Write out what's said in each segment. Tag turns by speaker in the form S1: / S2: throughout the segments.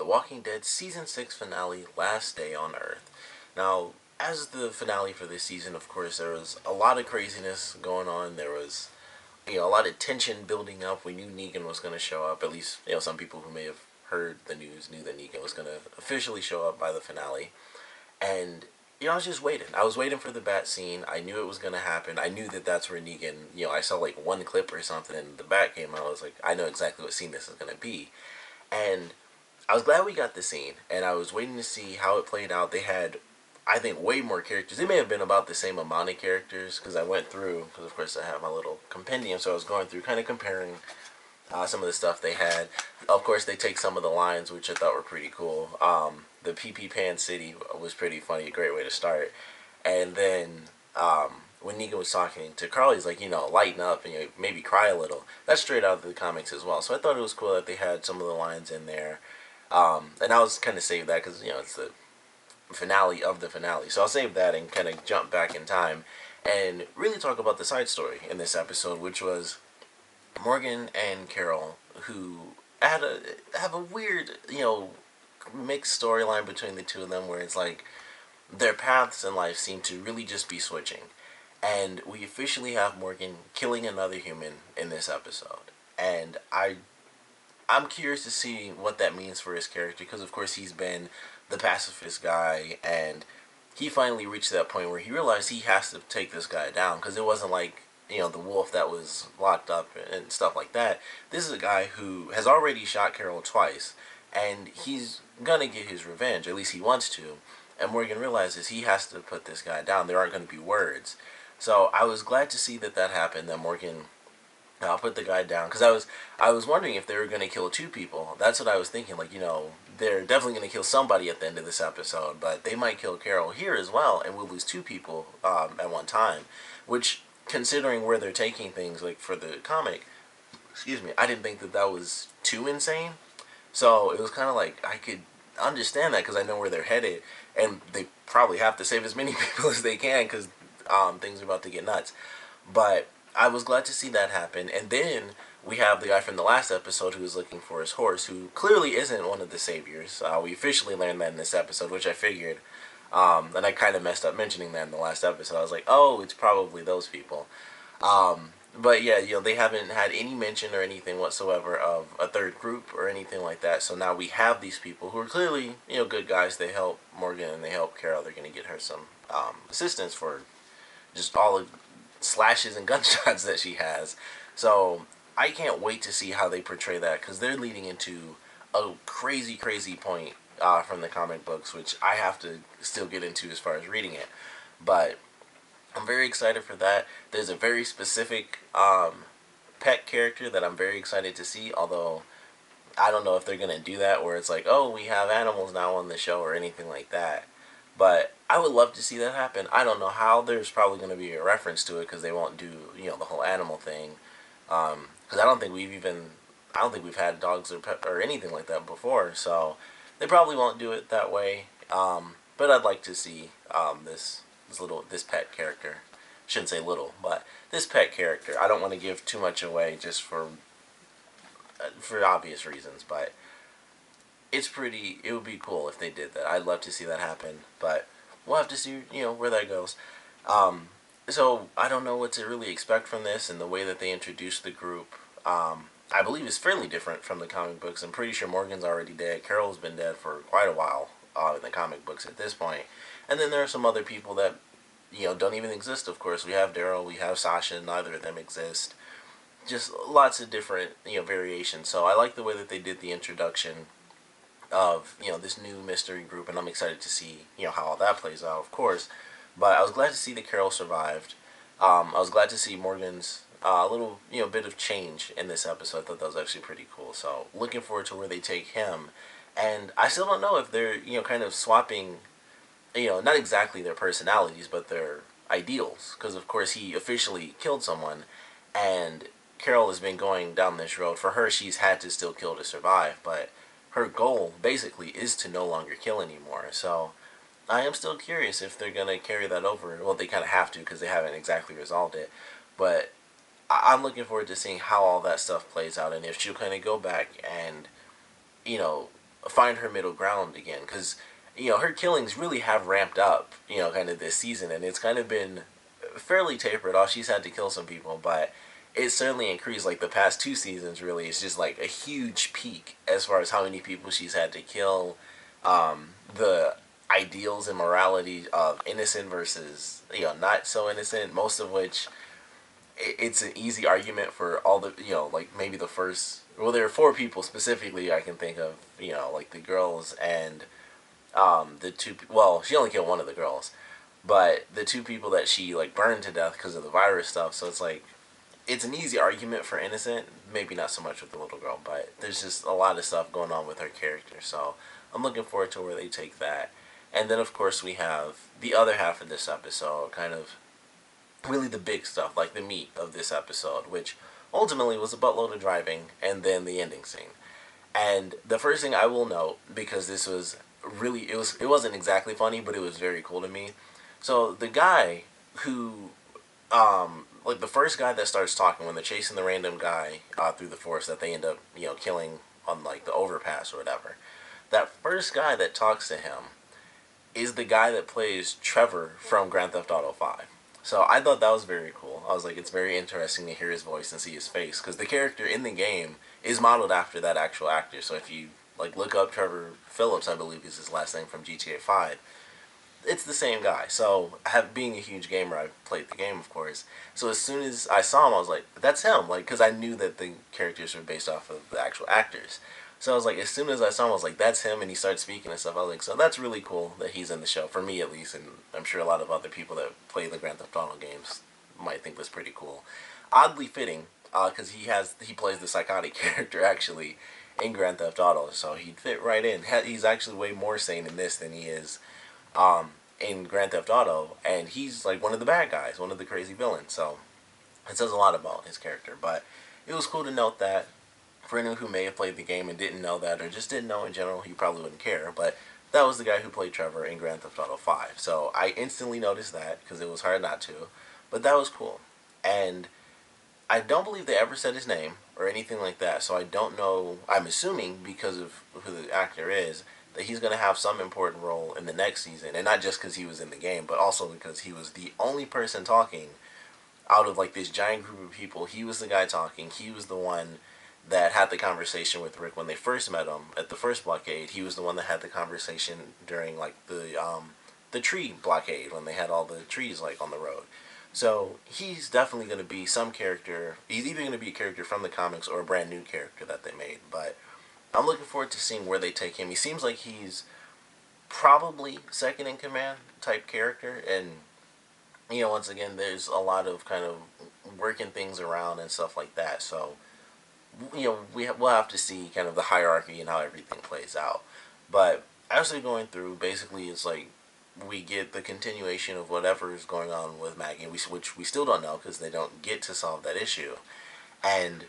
S1: Walking Dead Season 6 finale, Last Day on Earth. Now, as the finale for this season, of course, there was a lot of craziness going on. There was, a lot of tension building up. We knew Negan was going to show up. At least, some people who may have heard the news knew that Negan was going to officially show up by the finale. And, I was just waiting. I was waiting for the bat scene. I knew it was going to happen. I knew that that's where Negan, I saw like one clip or something and the bat came out. I was like, I know exactly what scene this is going to be. And I was glad we got the scene, and I was waiting to see how it played out. They had, I think, way more characters. They may have been about the same amount of characters, because I went through, because of course I have my little compendium, so I was going through kind of comparing some of the stuff they had. Of course, they take some of the lines, which I thought were pretty cool. The PP Pan City was pretty funny, a great way to start. And then when Negan was talking to Carl, he's like, lighten up and maybe cry a little. That's straight out of the comics as well. So I thought it was cool that they had some of the lines in there. And I was kind of save that because, it's the finale of the finale. So I'll save that and kind of jump back in time and really talk about the side story in this episode, which was Morgan and Carol, who have a weird, mixed storyline between the two of them where it's like their paths in life seem to really just be switching. And we officially have Morgan killing another human in this episode. And I'm curious to see what that means for his character, because of course he's been the pacifist guy, and he finally reached that point where he realized he has to take this guy down, because it wasn't like, the wolf that was locked up and stuff like that. This is a guy who has already shot Carol twice, and he's gonna get his revenge, at least he wants to, and Morgan realizes he has to put this guy down. There aren't going to be words. So I was glad to see that happened, that Morgan put the guy down, because I was wondering if they were going to kill two people. That's what I was thinking, like, they're definitely going to kill somebody at the end of this episode, but they might kill Carol here as well, and we'll lose two people at one time, which, considering where they're taking things, like, for the comic, excuse me, I didn't think that was too insane. So it was kind of like, I could understand that because I know where they're headed, and they probably have to save as many people as they can because things are about to get nuts. But I was glad to see that happen. And then we have the guy from the last episode who was looking for his horse, who clearly isn't one of the saviors. We officially learned that in this episode, which I figured. And I kind of messed up mentioning that in the last episode. I was like, oh, it's probably those people. But yeah, they haven't had any mention or anything whatsoever of a third group or anything like that. So now we have these people who are clearly, good guys. They help Morgan and they help Carol. They're going to get her some assistance for just all the slashes and gunshots that she has. So I can't wait to see how they portray that, because they're leading into a crazy, crazy point from the comic books, which I have to still get into as far as reading it. But I'm very excited for that. There's a very specific pet character that I'm very excited to see, although I don't know if they're going to do that where it's like, oh, we have animals now on the show or anything like that. But I would love to see that happen. I don't know how. There's probably going to be a reference to it because they won't do, the whole animal thing. Because I don't think we've had dogs or anything like that before. So they probably won't do it that way. But I'd like to see this pet character. Shouldn't say little, but this pet character. I don't want to give too much away just for obvious reasons, but it would be cool if they did that. I'd love to see that happen, but we'll have to see, where that goes. So I don't know what to really expect from this, and the way that they introduced the group, I believe is fairly different from the comic books. I'm pretty sure Morgan's already dead. Carol's been dead for quite a while in the comic books at this point. And then there are some other people that, don't even exist, of course. We have Daryl, we have Sasha, neither of them exist. Just lots of different, variations. So I like the way that they did the introduction of, this new mystery group, and I'm excited to see, how all that plays out, of course. But I was glad to see that Carol survived. I was glad to see Morgan's little, bit of change in this episode. I thought that was actually pretty cool. So looking forward to where they take him. And I still don't know if they're, kind of swapping, not exactly their personalities, but their ideals. Because, of course, he officially killed someone, and Carol has been going down this road. For her, she's had to still kill to survive, but her goal, basically, is to no longer kill anymore. So I am still curious if they're going to carry that over. Well, they kind of have to, because they haven't exactly resolved it. But I'm looking forward to seeing how all that stuff plays out, and if she'll kind of go back and, find her middle ground again, because her killings really have ramped up, kind of this season, and it's kind of been fairly tapered off. She's had to kill some people, but it certainly increased. Like the past 2 seasons, really, it's just like a huge peak as far as how many people she's had to kill. The ideals and morality of innocent versus not so innocent, most of which it's an easy argument for all the like maybe the first. Well, there are 4 people specifically I can think of. Like the girls and the two. Well, she only killed one of the girls, but the 2 people that she like burned to death because of the virus stuff. So it's like it's an easy argument for innocent. Maybe not so much with the little girl, but there's just a lot of stuff going on with her character. So I'm looking forward to where they take that. And then of course we have the other half of this episode, kind of really the big stuff, like the meat of this episode, which ultimately was a buttload of driving and then the ending scene. And the first thing I will note, because this was really, it wasn't exactly funny, but it was very cool to me. So the guy who, like the first guy that starts talking when they're chasing the random guy through the forest that they end up, killing on like the overpass or whatever. That first guy that talks to him is the guy that plays Trevor from Grand Theft Auto 5. So I thought that was very cool. I was like, it's very interesting to hear his voice and see his face, because the character in the game is modeled after that actual actor. So if you like look up Trevor Phillips, I believe is his last name, from GTA 5, it's the same guy. So being a huge gamer, I played the game, of course. So as soon as I saw him, I was like, that's him. Like, because I knew that the characters were based off of the actual actors. So I was like, as soon as I saw him, I was like, that's him, and he started speaking and stuff. I was like, so that's really cool that he's in the show, for me at least, and I'm sure a lot of other people that play the Grand Theft Auto games might think that's pretty cool. Oddly fitting, because he plays the psychotic character, actually, in Grand Theft Auto, so he'd fit right in. He's actually way more sane in this than he is in Grand Theft Auto, and he's like one of the bad guys, one of the crazy villains, so it says a lot about his character. But it was cool to note that for anyone who may have played the game and didn't know that, or just didn't know in general, you probably wouldn't care, but that was the guy who played Trevor in Grand Theft Auto 5. So I instantly noticed that, because it was hard not to, but that was cool. And I don't believe they ever said his name or anything like that, so I don't know. I'm assuming, because of who the actor is, that he's going to have some important role in the next season, and not just because he was in the game, but also because he was the only person talking out of like this giant group of people. He was the guy talking. He was the one that had the conversation with Rick when they first met him at the first blockade. He was the one that had the conversation during like the tree blockade, when they had all the trees like on the road. So he's definitely going to be some character. He's either going to be a character from the comics or a brand new character that they made. But I'm looking forward to seeing where they take him. He seems like he's probably second in command type character, and once again, there's a lot of kind of working things around and stuff like that. So we'll have to see kind of the hierarchy and how everything plays out. But as they're going through, basically it's like we get the continuation of whatever is going on with Maggie, which we still don't know, because they don't get to solve that issue. And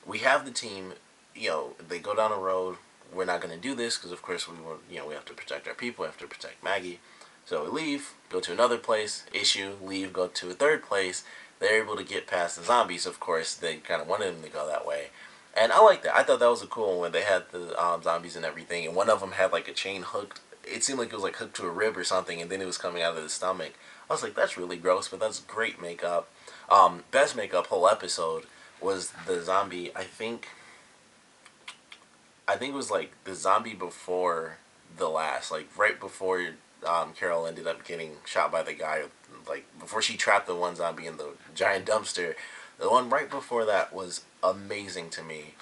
S1: we have the team, they go down a road. We're not going to do this because, of course, we have to protect our people. We have to protect Maggie. So we leave, go to another place, issue, leave, go to a third place. They're able to get past the zombies. Of course, they kind of wanted them to go that way. And I like that. I thought that was a cool one when they had the zombies and everything. And one of them had like a chain hooked. It seemed like it was like hooked to a rib or something, and then it was coming out of the stomach. I was like, that's really gross, but that's great makeup. Best makeup whole episode was the zombie. I think it was like the zombie before the last, like right before Carol ended up getting shot by the guy, like before she trapped the one zombie in the giant dumpster. The one right before that was amazing to me.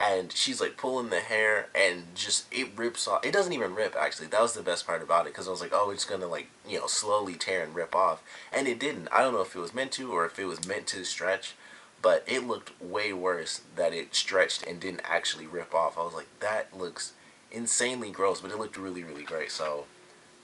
S1: And she's like pulling the hair, and just it rips off. It doesn't even rip, actually. That was the best part about it, because I was like, oh, it's gonna like slowly tear and rip off, and it didn't. I don't know if it was meant to or if it was meant to stretch, but it looked way worse that it stretched and didn't actually rip off. I was like, that looks insanely gross, but it looked really, really great. So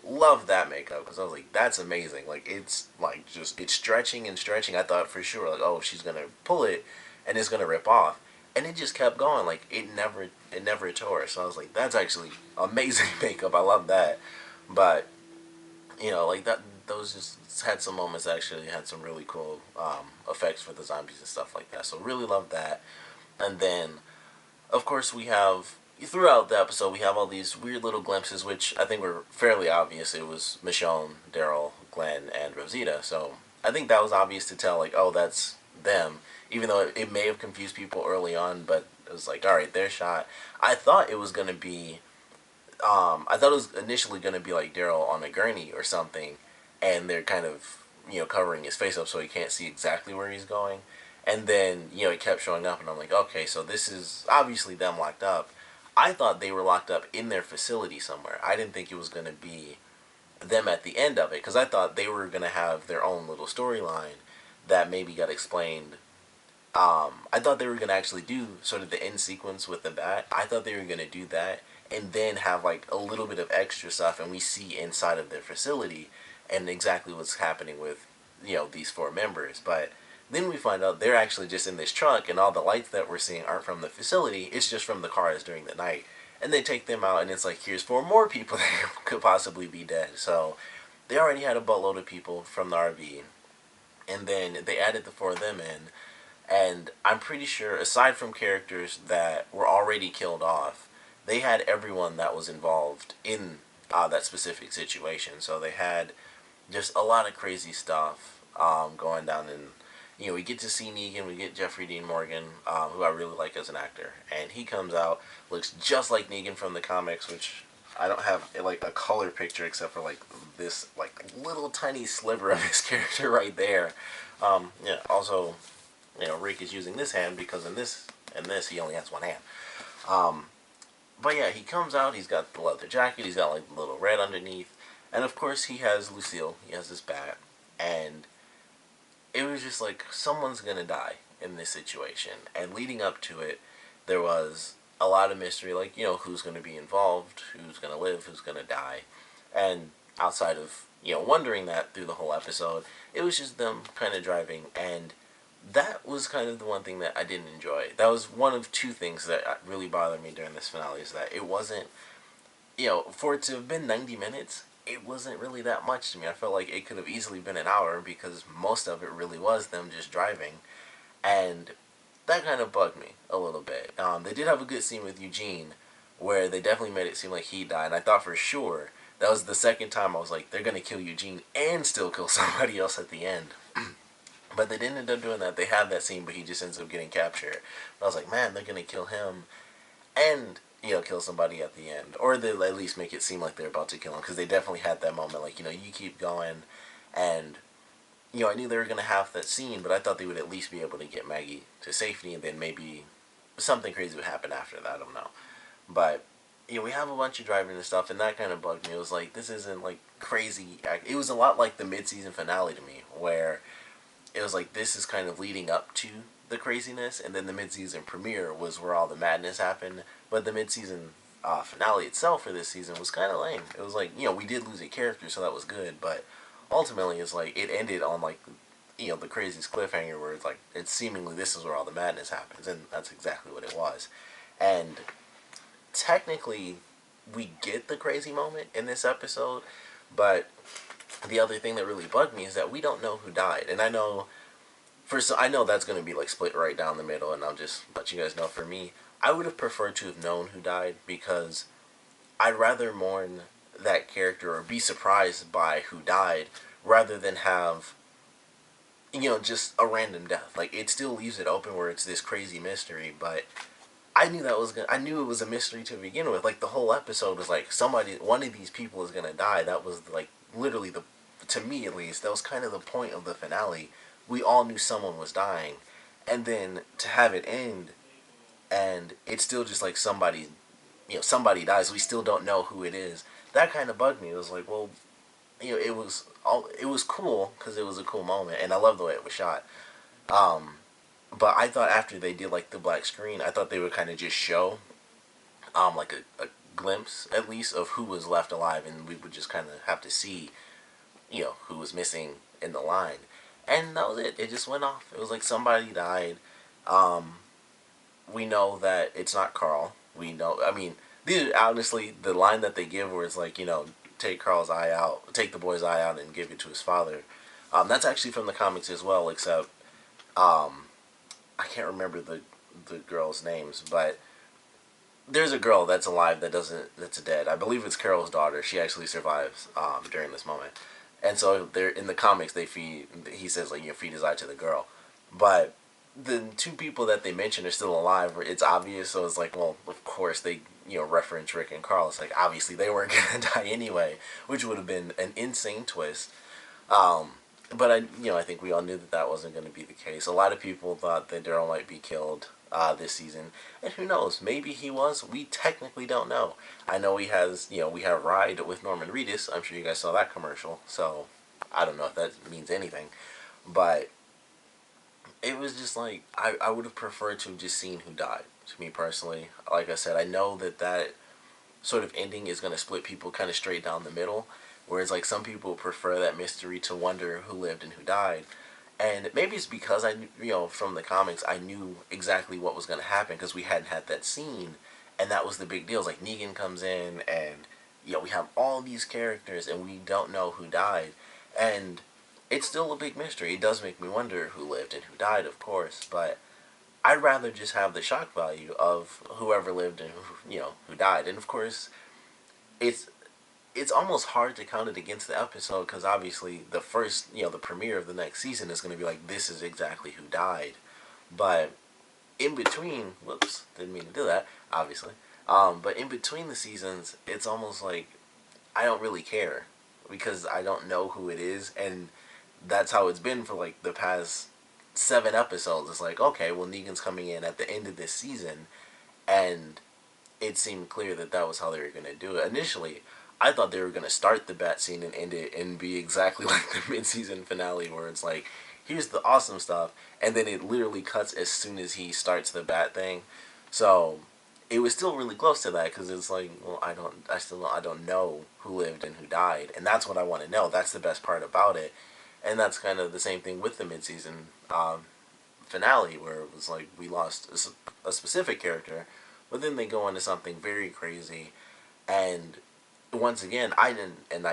S1: love that makeup, because I was like, that's amazing. Like, it's like just it's stretching and stretching. I thought for sure like, oh, she's gonna pull it and it's gonna rip off, and it just kept going. Like it never tore. So I was like, that's actually amazing makeup. I love that. But like that, those just had some moments that actually had some really cool effects for the zombies and stuff like that. So really love that. And then of course we have throughout the episode, we have all these weird little glimpses, which I think were fairly obvious. It was Michonne, Daryl, Glenn, and Rosita. So I think that was obvious to tell, like, oh, that's them. Even though it may have confused people early on, but it was like, all right, their shot. I thought it was gonna be, I thought it was initially gonna be like Daryl on a gurney or something, and they're kind of covering his face up so he can't see exactly where he's going. And then it kept showing up, and I'm like, okay, so this is obviously them locked up. I thought they were locked up in their facility somewhere. I didn't think it was going to be them at the end of it, because I thought they were going to have their own little storyline that maybe got explained. I thought they were going to actually do sort of the end sequence with the bat. I thought they were going to do that and then have like a little bit of extra stuff, and we see inside of their facility and exactly what's happening with these four members. But then we find out they're actually just in this truck, and all the lights that we're seeing aren't from the facility. It's just from the cars during the night. And they take them out, and it's like, here's four more people that could possibly be dead. So they already had a buttload of people from the RV, and then they added the four of them in. And I'm pretty sure, aside from characters that were already killed off, they had everyone that was involved in that specific situation. So they had just a lot of crazy stuff going down. And we get to see Negan, we get Jeffrey Dean Morgan, who I really like as an actor, and he comes out, looks just like Negan from the comics, which I don't have like a color picture except for like this like little tiny sliver of his character right there. Yeah. Also, Rick is using this hand because in this he only has one hand. But yeah, he comes out. He's got the leather jacket. He's got like the little red underneath, and of course he has Lucille. He has this bat, and it was just like someone's gonna die in this situation. And leading up to it, there was a lot of mystery, like who's gonna be involved, who's gonna live, who's gonna die, and outside of wondering that through the whole episode, it was just them kind of driving. And that was kind of the one thing that I didn't enjoy. That was one of two things that really bothered me during this finale, is that it wasn't, for it to have been 90 minutes, it wasn't really that much to me. I felt like it could have easily been an hour, because most of it really was them just driving. And that kind of bugged me a little bit. They did have a good scene with Eugene, where they definitely made it seem like he died. And I thought for sure, that was the second time I was like, they're going to kill Eugene and still kill somebody else at the end. But they didn't end up doing that. They had that scene, but he just ends up getting captured. But I was like, man, they're going to kill him and, kill somebody at the end. Or they'll at least make it seem like they're about to kill him, because they definitely had that moment, like, you keep going. And, I knew they were going to have that scene, but I thought they would at least be able to get Maggie to safety, and then maybe something crazy would happen after that. I don't know. But, we have a bunch of driving and stuff, and that kind of bugged me. It was like, this isn't, like, crazy. It was a lot like the mid-season finale to me, where it was like, this is kind of leading up to the craziness, and then the mid-season premiere was where all the madness happened. But the mid-season finale itself for this season was kind of lame. It was like, we did lose a character, so that was good, but ultimately it's like, it ended on like, the craziest cliffhanger, where it's seemingly this is where all the madness happens, and that's exactly what it was. And technically, we get the crazy moment in this episode, but the other thing that really bugged me is that we don't know who died. And I know, I know that's going to be like split right down the middle, and I'll just let you guys know, for me, I would have preferred to have known who died, because I'd rather mourn that character or be surprised by who died rather than have, just a random death. Like, it still leaves it open where it's this crazy mystery, but I knew I knew it was a mystery to begin with. Like, the whole episode was like, one of these people is going to die. That was like literally to me at least, that was kind of the point of the finale. We all knew someone was dying, and then to have it end, and it's still just like somebody dies. We still don't know who it is. That kind of bugged me. It was like, well, it was cool because it was a cool moment, and I love the way it was shot. But I thought after they did like the black screen, I thought they would kind of just show, like a glimpse at least of who was left alive, and we would just kind of have to see, who was missing in the line. And that was it. It just went off. It was like somebody died. We know that it's not Carl. We know, I mean, honestly, the line that they give where it's like, take Carl's eye out, take the boy's eye out and give it to his father. That's actually from the comics as well, except, I can't remember the girls' names, but there's a girl that's alive that's dead. I believe it's Carol's daughter. She actually survives during this moment, and so they're in the comics. They feed. He says like, feed his eye to the girl, but the two people that they mention are still alive. It's obvious, so it's like, well, of course they reference Rick and Carl. It's like obviously they weren't gonna die anyway, which would have been an insane twist. Um, but I think we all knew that that wasn't going to be the case. A lot of people thought that Daryl might be killed this season, and who knows? Maybe he was. We technically don't know. I know he has. We have Ride with Norman Reedus. I'm sure you guys saw that commercial. So I don't know if that means anything, but it was just like I would have preferred to have just seen who died. To me personally, like I said, I know that that sort of ending is going to split people kind of straight down the middle. Whereas like some people prefer that mystery to wonder who lived and who died. And maybe it's because from the comics, I knew exactly what was going to happen because we hadn't had that scene. And that was the big deal. It's like Negan comes in and, we have all these characters and we don't know who died. And it's still a big mystery. It does make me wonder who lived and who died, of course. But I'd rather just have the shock value of whoever lived and who died. And of course, it's it's almost hard to count it against the episode because obviously the first, the premiere of the next season is going to be like, this is exactly who died. But in between, whoops, didn't mean to do that, obviously. But in between the seasons, it's almost like I don't really care because I don't know who it is, and that's how it's been for like the past 7 episodes. It's like, okay, well, Negan's coming in at the end of this season, and it seemed clear that that was how they were going to do it. Initially, I thought they were going to start the bat scene and end it and be exactly like the mid-season finale where it's like, here's the awesome stuff, and then it literally cuts as soon as he starts the bat thing. So it was still really close to that because it's like, well, I don't know who lived and who died, and that's what I want to know. That's the best part about it, and that's kind of the same thing with the mid-season finale where it was like we lost a specific character, but then they go into something very crazy, and once again, I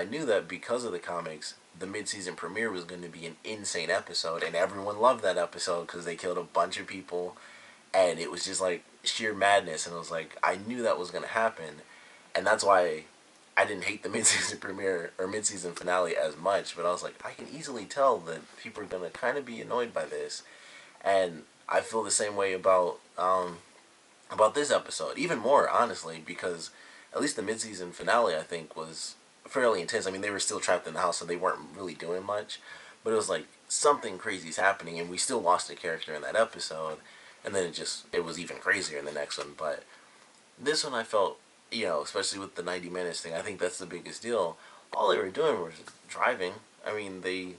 S1: knew that because of the comics, the mid-season premiere was going to be an insane episode, and everyone loved that episode because they killed a bunch of people, and it was just like sheer madness, and it was like, I knew that was going to happen, and that's why I didn't hate the mid-season premiere or mid-season finale as much, but I was like, I can easily tell that people are going to kind of be annoyed by this, and I feel the same way about this episode, even more honestly, because at least the mid-season finale I think was fairly intense. I mean, they were still trapped in the house, so they weren't really doing much, but it was like something crazy's happening, and we still lost a character in that episode, and then it was even crazier in the next one. But this one I felt, especially with the 90 minutes thing, I think that's the biggest deal. All they were doing was driving. I mean, they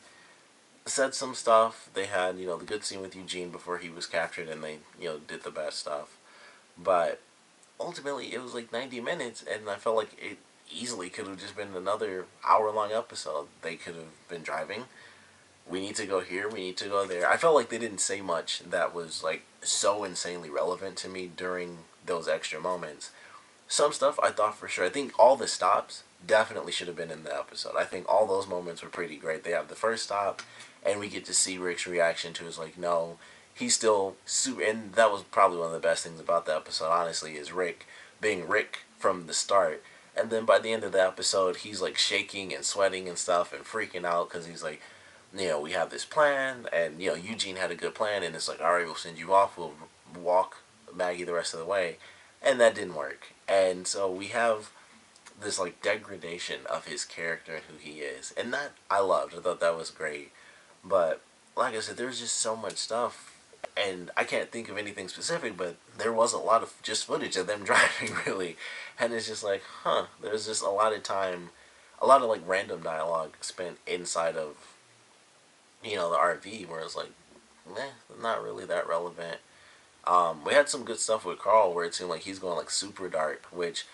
S1: said some stuff. They had, the good scene with Eugene before he was captured, and they, did the bad stuff. But ultimately, it was like 90 minutes, and I felt like it easily could have just been another hour-long episode. They could have been driving. We need to go here. We need to go there. I felt like they didn't say much that was like so insanely relevant to me during those extra moments. Some stuff I thought for sure. I think all the stops definitely should have been in the episode. I think all those moments were pretty great. They have the first stop, and we get to see Rick's reaction to his like, no, he's still super. And that was probably one of the best things about the episode, honestly, is Rick being Rick from the start. And then by the end of the episode, he's like shaking and sweating and stuff and freaking out because he's like, we have this plan, and Eugene had a good plan, and it's like, all right, we'll send you off. We'll walk Maggie the rest of the way, and that didn't work. And so we have this like degradation of his character and who he is, and that I loved. I thought that was great. But like I said, there's just so much stuff, and I can't think of anything specific, but there was a lot of just footage of them driving, really, and it's just like, there's just a lot of time, a lot of like random dialogue spent inside of the RV where it's like, not really that relevant. We had some good stuff with Carl where it seemed like he's going like super dark, which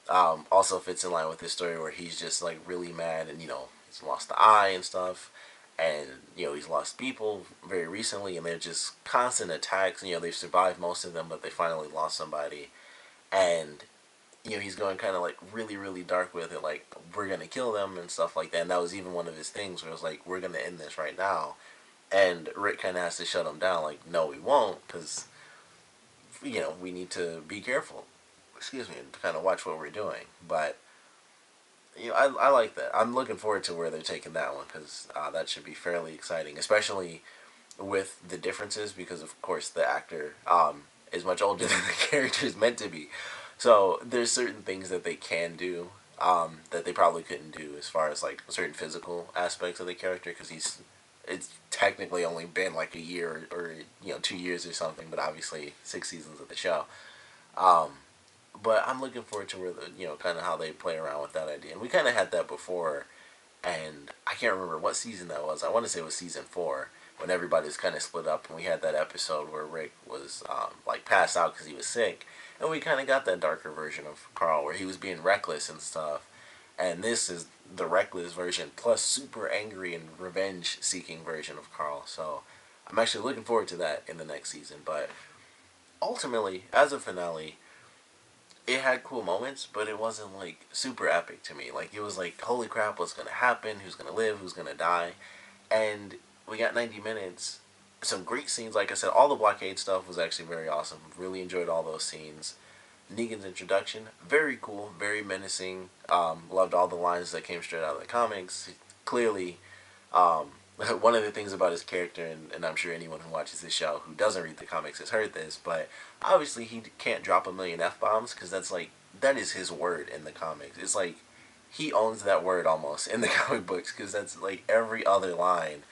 S1: also fits in line with this story where he's just like really mad, and he's lost the eye and stuff, and he's lost people very recently, and they're just constant attacks. They've survived most of them, but they finally lost somebody, and he's going kind of like really really dark with it, like we're gonna kill them and stuff like that. And that was even one of his things where it was like, we're gonna end this right now, and Rick kind of has to shut him down, like, no, we won't, because we need to be careful. excuse me, to kind of watch what we're doing. But I like that. I'm looking forward to where they're taking that one because that should be fairly exciting, especially with the differences because of course the actor is much older than the character is meant to be. So there's certain things that they can do that they probably couldn't do as far as like certain physical aspects of the character because it's technically only been like a year or 2 years or something, but obviously 6 seasons of the show. Um, but I'm looking forward to where the kind of how they play around with that idea, and we kind of had that before, and I can't remember what season that was. I want to say it was season 4 when everybody's kind of split up, and we had that episode where Rick was like passed out because he was sick, and we kind of got that darker version of Carl where he was being reckless and stuff. And this is the reckless version plus super angry and revenge seeking version of Carl. So I'm actually looking forward to that in the next season. But ultimately, as a finale, it had cool moments, but it wasn't like super epic to me. Like it was like, holy crap, what's gonna happen? Who's gonna live? Who's gonna die? And we got 90 minutes. Some great scenes. Like I said, all the blockade stuff was actually very awesome. Really enjoyed all those scenes. Negan's introduction, very cool, very menacing. Loved all the lines that came straight out of the comics. Clearly, um, one of the things about his character, and I'm sure anyone who watches this show who doesn't read the comics has heard this, but obviously he can't drop a million F-bombs because that is his word in the comics. It's like he owns that word almost in the comic books because that's like every other line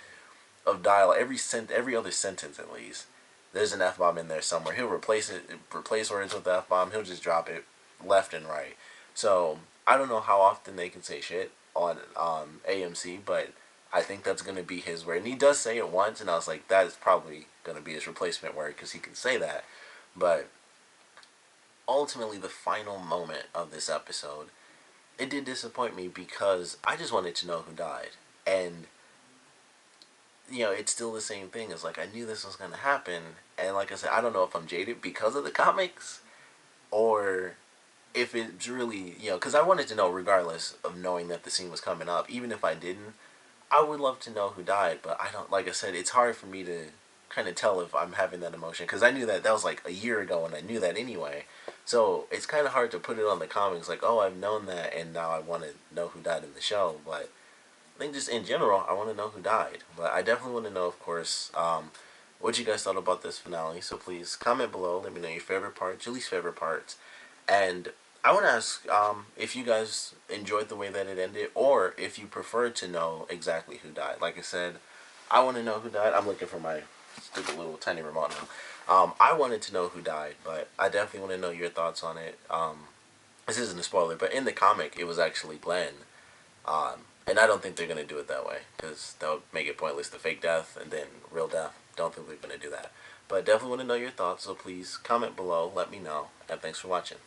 S1: of dialogue, every other sentence at least. There's an F bomb in there somewhere. He'll replace words with the F bomb. He'll just drop it left and right. So I don't know how often they can say shit on AMC, but I think that's gonna be his word. And he does say it once, and I was like, that is probably gonna be his replacement word because he can say that. But ultimately, the final moment of this episode, it did disappoint me because I just wanted to know who died, and it's still the same thing. It's like I knew this was gonna happen, and like I said, I don't know if I'm jaded because of the comics, or if it's really because I wanted to know regardless of knowing that the scene was coming up. Even if I didn't, I would love to know who died, but I don't. Like I said, it's hard for me to kind of tell if I'm having that emotion because I knew that was like a year ago, and I knew that anyway. So it's kind of hard to put it on the comics, like, oh, I've known that, and now I want to know who died in the show, but. I think just in general, I want to know who died. But I definitely want to know, of course, what you guys thought about this finale. So please comment below. Let me know your favorite parts, your least favorite parts. And I want to ask if you guys enjoyed the way that it ended or if you prefer to know exactly who died. Like I said, I want to know who died. I'm looking for my stupid little tiny remote now. I wanted to know who died, but I definitely want to know your thoughts on it. This isn't a spoiler, but in the comic, it was actually Glenn. And I don't think they're going to do it that way because that would make it pointless to fake death and then real death. Don't think they're going to do that. But definitely want to know your thoughts, so please comment below, let me know, and thanks for watching.